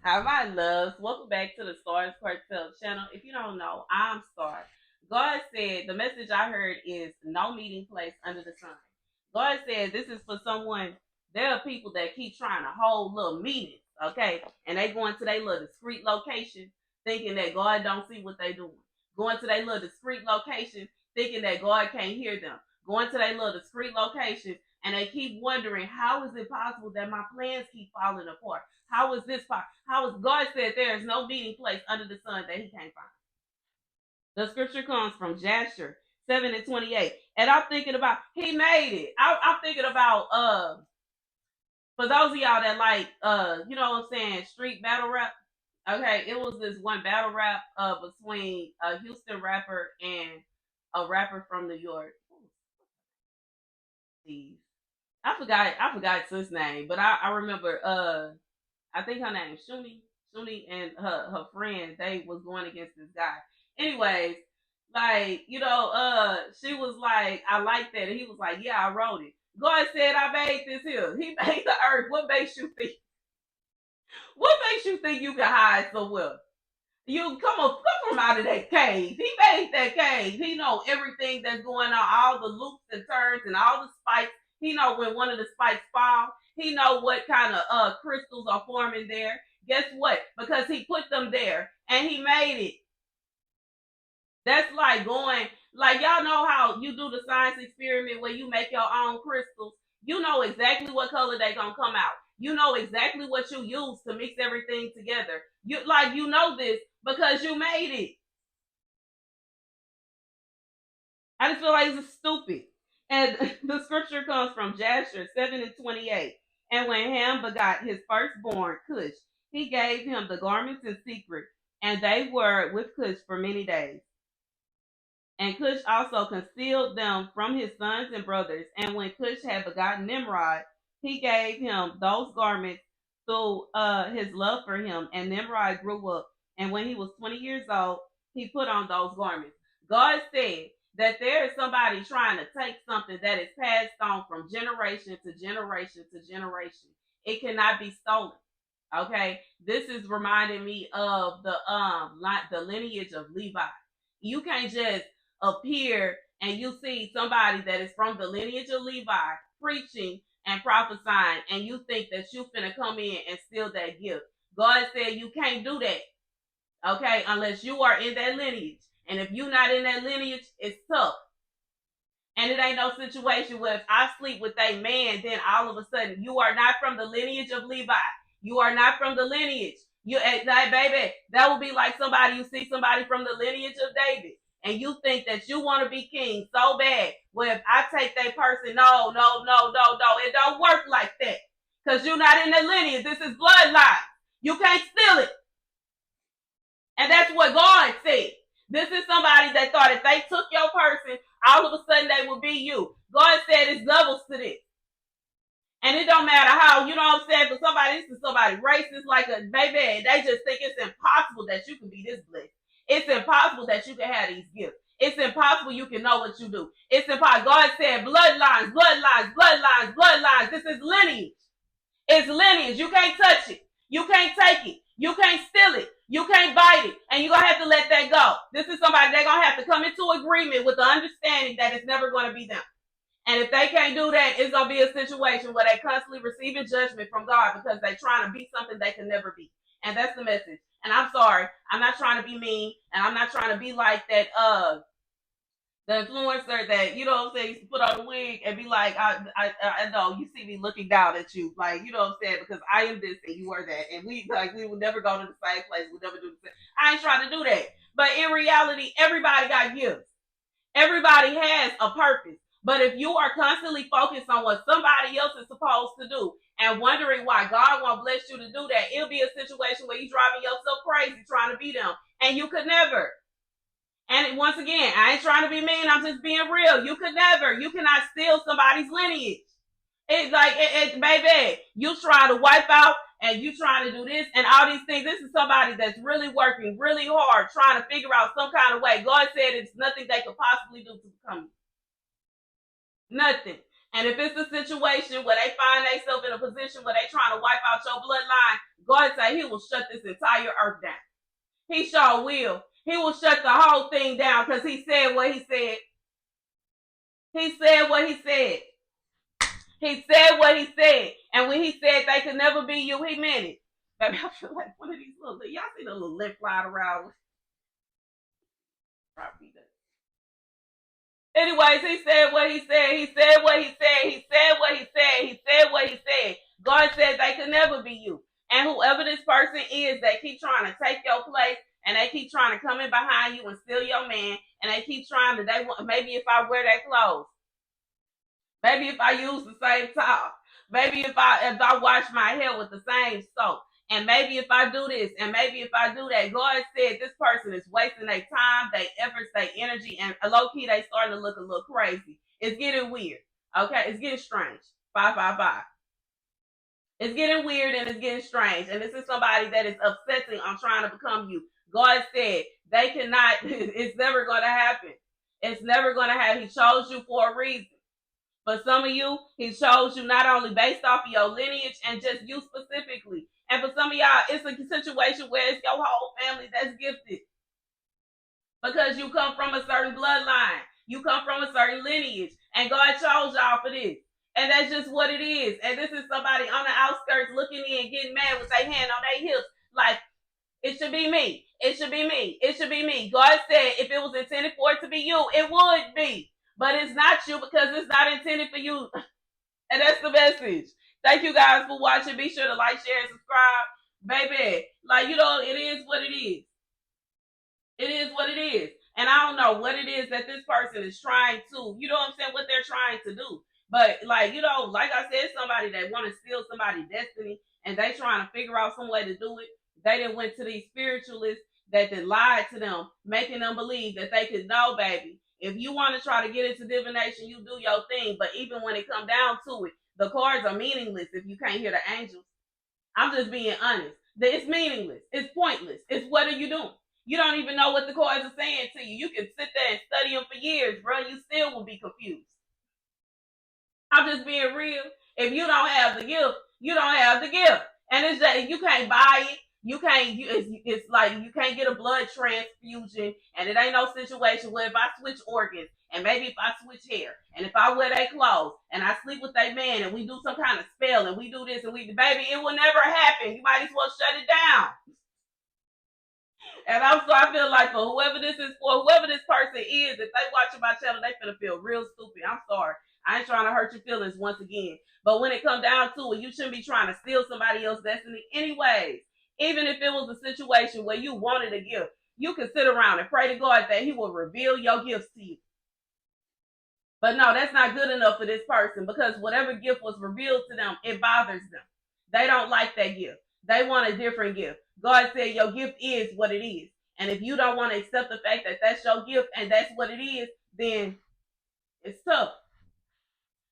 Hi, my loves. Welcome back to the Starscartel channel. If you don't know, I'm Star. God said the message I heard is no meeting place under the sun. God said this is for someone. There are people that keep trying to hold little meetings, okay, and they going to their little discreet location, thinking that God don't see what they doing. Going to their little discreet location, thinking that God can't hear them. Going to their little discreet location, and they keep wondering how is it possible that my plans keep falling apart. How is this possible? How is God said there is no meeting place under the sun that he can't find? The scripture comes from Jasher 7:28. And I'm thinking about he made it. I'm thinking about for those of y'all that like you know what I'm saying, street battle rap. Okay, it was this one battle rap between a Houston rapper and a rapper from New York. I forgot his name, but I remember I think her name Shuni. Shuni and her friend, they was going against this guy. Anyways, like, she was like, I like that. And he was like, yeah, I wrote it. God said I made this here. He made the earth. What makes you think you can hide so well? You come from out of that cave. He made that cave. He know everything that's going on, all the loops and turns and all the spikes. He know when one of the spikes fall. He know what kind of crystals are forming there. Guess what? Because he put them there and he made it. That's like going, like, y'all know how you do the science experiment where you make your own crystals. You know exactly what color they gonna come out. You know exactly what you use to mix everything together. You know this because you made it. I just feel like it's stupid. And the scripture comes from Jasher 7:28. And when Ham begot his firstborn, Cush, he gave him the garments in secret, and they were with Cush for many days. And Cush also concealed them from his sons and brothers. And when Cush had begotten Nimrod, he gave him those garments through his love for him. And Nimrod grew up. And when he was 20 years old, he put on those garments. God said that there is somebody trying to take something that is passed on from generation to generation to generation. It cannot be stolen. Okay, this is reminding me of the lineage of Levi. You can't just appear and you see somebody that is from the lineage of Levi preaching and prophesying, and you think that you finna come in and steal that gift. God said you can't do that, okay, unless you are in that lineage. And if you're not in that lineage, it's tough. And it ain't no situation where if I sleep with a man, then all of a sudden you are not from the lineage of Levi. You are not from the lineage. Like, baby, that would be like somebody you see somebody from the lineage of David, and you think that you want to be king so bad. Well, if I take that person, no, no, no, no, no, it don't work like that because you're not in the lineage. This is bloodline. You can't steal it, and that's what God said. This is somebody that thought if they took your person, all of a sudden they would be you. God said it's levels to this. And it don't matter how, you know what I'm saying, for somebody, this is somebody racist like a baby, they just think it's impossible that you can be this blessed. It's impossible that you can have these gifts. It's impossible you can know what you do. It's impossible. God said bloodlines, bloodlines, bloodlines, bloodlines. This is lineage. It's lineage. You can't touch it. You can't take it. You can't steal it. You can't bite it. And you're going to have to let that go. This is somebody they're going to have to come into agreement with the understanding that it's never going to be them. And if they can't do that, it's gonna be a situation where they constantly receiving judgment from God because they're trying to be something they can never be. And that's the message. And I'm sorry, I'm not trying to be mean, and I'm not trying to be like that the influencer that, you know what I'm saying, used to put on a wig and be like, I know you see me looking down at you, like, you know what I'm saying, because I am this and you are that, and we would never go to the same place, we never do the same. I ain't trying to do that. But in reality, everybody got gifts. Everybody has a purpose. But if you are constantly focused on what somebody else is supposed to do and wondering why God won't bless you to do that, it'll be a situation where you're driving yourself crazy trying to be them. And you could never. And once again, I ain't trying to be mean. I'm just being real. You could never. You cannot steal somebody's lineage. It's like, baby, you trying to wipe out and you trying to do this and all these things. This is somebody that's really working really hard, trying to figure out some kind of way. God said it's nothing they could possibly do to become you. Nothing. And if it's a situation where they find themselves in a position where they trying to wipe out your bloodline, God said he will shut this entire earth down. He sure will. He will shut the whole thing down because he said what he said. He said what he said. He said what he said. And when he said they could never be you, he meant it. Baby, I feel like one of these little, y'all see the little lip flying around. Anyways, he said what he said. He said what he said. He said what he said. He said what he said. God said they could never be you. And whoever this person is, they keep trying to take your place, and they keep trying to come in behind you and steal your man, and they keep trying to, maybe if I wear their clothes, maybe if I use the same towel, maybe if I wash my hair with the same soap, and maybe if I do this, and maybe if I do that. God said this person is wasting their time, their efforts, their energy, and low key they starting to look a little crazy. It's getting weird. Okay, it's getting strange. Bye, bye, bye. It's getting weird and it's getting strange. And this is somebody that is obsessing on trying to become you. God said they cannot, it's never going to happen. It's never going to happen. He chose you for a reason. For some of you, he chose you not only based off of your lineage and just you specifically. And for some of y'all, it's a situation where it's your whole family that's gifted. Because you come from a certain bloodline. You come from a certain lineage. And God chose y'all for this. And that's just what it is. And this is somebody on the outskirts looking in, getting mad with their hand on their hips. Like, it should be me. It should be me. It should be me. God said if it was intended for it to be you, it would be. But it's not you because it's not intended for you. And that's the message. Thank you guys for watching. Be sure to like, share, and subscribe. Baby, like, it is what it is. It is what it is. And I don't know what it is that this person is trying to, what I'm saying, what they're trying to do. But, like I said, somebody that want to steal somebody's destiny and they trying to figure out some way to do it. They done went to these spiritualists that then lied to them, making them believe that they could know, baby. If you want to try to get into divination, you do your thing. But even when it come down to it, the cards are meaningless if you can't hear the angels. I'm just being honest. It's meaningless. It's pointless. It's what are you doing? You don't even know what the cards are saying to you. You can sit there and study them for years, bro. You still will be confused. I'm just being real. If you don't have the gift, you don't have the gift. And it's just, you can't buy it. You can't, it's like you can't get a blood transfusion, and it ain't no situation where if I switch organs, and maybe if I switch hair, and if I wear their clothes, and I sleep with their man, and we do some kind of spell, and we do this, and baby, it will never happen. You might as well shut it down. And I feel like for whoever this is for, whoever this person is, if they watching my channel, they finna feel real stupid. I'm sorry. I ain't trying to hurt your feelings once again. But when it comes down to it, you shouldn't be trying to steal somebody else's destiny anyways. Even if it was a situation where you wanted a gift, you can sit around and pray to God that he will reveal your gifts to you. But no, that's not good enough for this person because whatever gift was revealed to them, it bothers them. They don't like that gift. They want a different gift. God said your gift is what it is. And if you don't want to accept the fact that that's your gift and that's what it is, then it's tough.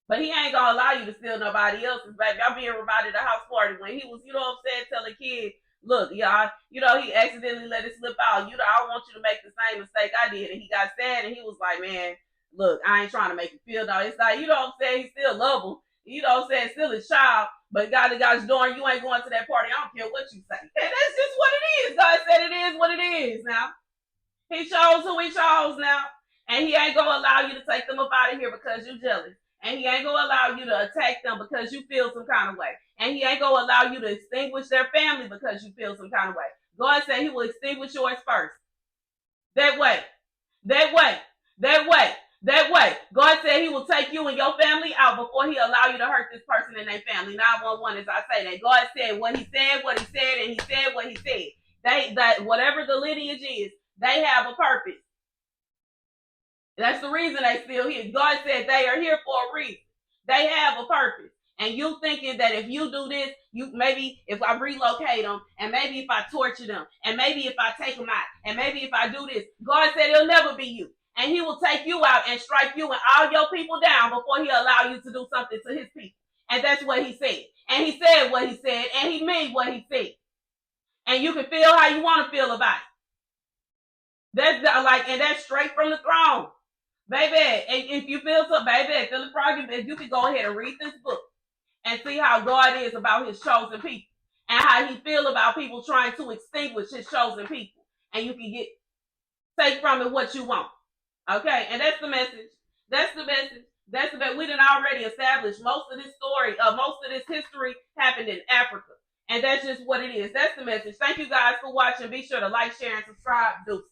But he ain't gonna allow you to steal nobody else's, baby. I be everybody at the house party when he was, telling kids, look, y'all, he accidentally let it slip out. I don't want you to make the same mistake I did. And he got sad and he was like, man, look, I ain't trying to make you feel no. It's like, he still love him. Still his child. But gosh darn, you ain't going to that party. I don't care what you say. And that's just what it is. God said it is what it is now. He chose who he chose now. And he ain't going to allow you to take them up out of here because you're jealous. And he ain't going to allow you to attack them because you feel some kind of way. And he ain't going to allow you to extinguish their family because you feel some kind of way. God said he will extinguish yours first. That way. God said he will take you and your family out before he allow you to hurt this person and their family. 911 as I say that. God said what he said, and he said what he said. That whatever the lineage is, they have a purpose. That's the reason they still here. God said they are here for a reason. They have a purpose. And you thinking that if you do this, maybe if I relocate them, and maybe if I torture them, and maybe if I take them out, and maybe if I do this, God said it'll never be you. And he will take you out and strike you and all your people down before he allow you to do something to his people. And that's what he said. And he said what he said, and he meant what he said. And you can feel how you want to feel about it. And that's straight from the throne. Baby, and if you feel so, baby, Philip Froggy, you can go ahead and read this book and see how God is about his chosen people and how he feel about people trying to extinguish his chosen people. And you can take from it what you want. Okay, and that's the message. That's the message. That's the message. We done already established most of this story, most of this history happened in Africa. And that's just what it is. That's the message. Thank you guys for watching. Be sure to like, share, and subscribe. Deuces.